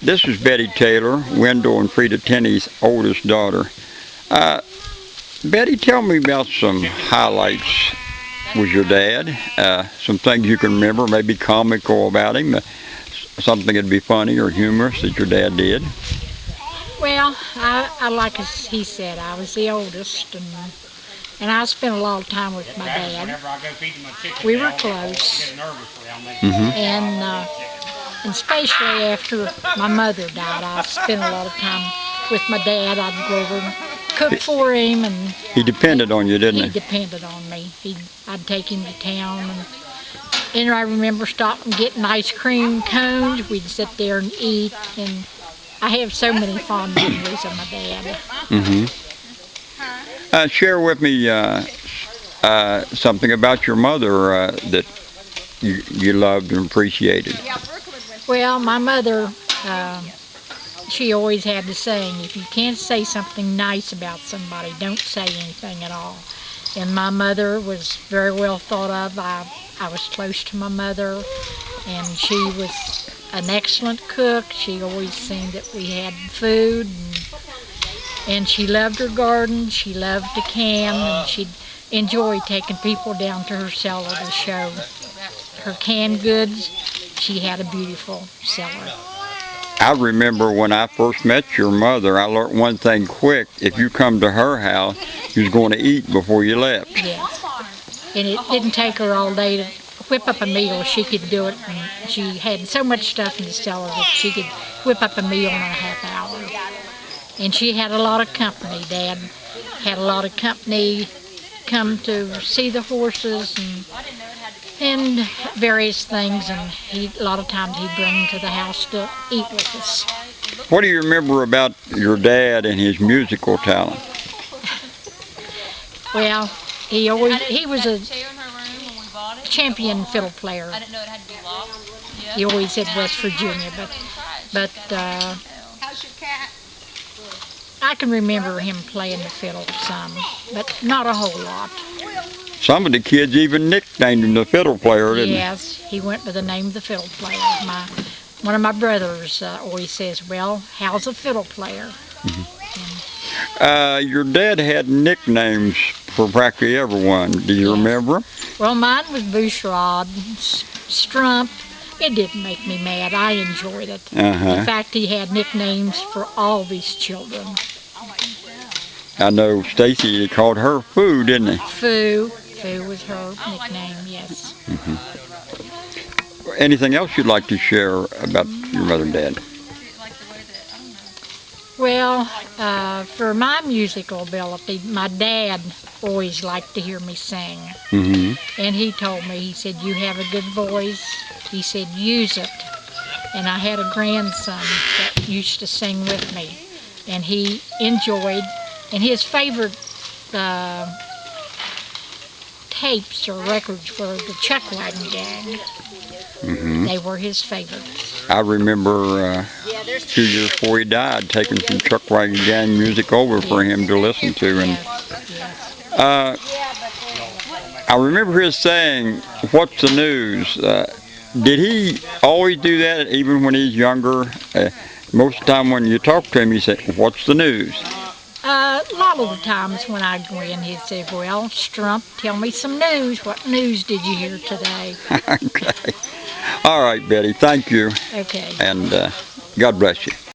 This is Betty Taylor, Wendell and Frida Tenney's oldest daughter. Betty, tell me about some highlights with your dad. Some things you can remember, maybe comical about him, something that'd be funny or humorous that your dad did. Well, I like as he said, I was the oldest, and I spent a lot of time with my dad. We were close, and especially after my mother died, I spent a lot of time with my dad. I'd go over and cook for him, and he depended on you, didn't he? He depended on me. I'd take him to town, and I remember stopping and getting ice cream cones. We'd sit there and eat, and I have so many fond memories of my dad. Share with me something about your mother that you loved and appreciated. Well, my mother, she always had the saying, if you can't say something nice about somebody, don't say anything at all. And my mother was very well thought of. I was close to my mother, and she was an excellent cook. She always seen that we had food, and she loved her garden. She loved to can, and she'd enjoy taking people down to her cellar to show her canned goods. She had a beautiful cellar. I remember when I first met your mother, I learned one thing quick. If you come to her house, you was going to eat before you left. Yes. And it didn't take her all day to whip up a meal. She could do it. And she had so much stuff in the cellar that she could whip up a meal in a half hour. And she had a lot of company. Dad had a lot of company come to see the horses and various things, and a lot of times he'd bring them to the house to eat with us. What do you remember about your dad and his musical talent? Well, he was a champion fiddle player. He always said West Virginia, but I can remember him playing the fiddle some, but not a whole lot. Some of the kids even nicknamed him the fiddle player, didn't they? Yes, he went by the name of the fiddle player. One of my brothers always says, well, how's a fiddle player? Your dad had nicknames for practically everyone. Do you remember? Well, mine was Bushrod, Strump. It didn't make me mad. I enjoyed it. In fact, he had nicknames for all of his children. I know Stacy called her Foo, didn't he? Foo. Foo was her nickname, yes. Anything else you'd like to share about your mother and dad? Well, for my musical ability, my dad always liked to hear me sing. And he told me, he said, you have a good voice. He said, use it. And I had a grandson that used to sing with me. And he enjoyed, and his favorite tapes or records were the Chuck Wagon Gang. They were his favorites. I remember a few years before he died, taking some Chuck Wagon Gang music over for him to listen to. And I remember his saying, "What's the news?" Did he always do that, even when he's younger? Most of the time when you talk to him, he said, "What's the news?" A lot of the times when I'd go in, he'd say, well, Strump, tell me some news. What news did you hear today? Okay. All right, Betty, thank you. Okay. And God bless you.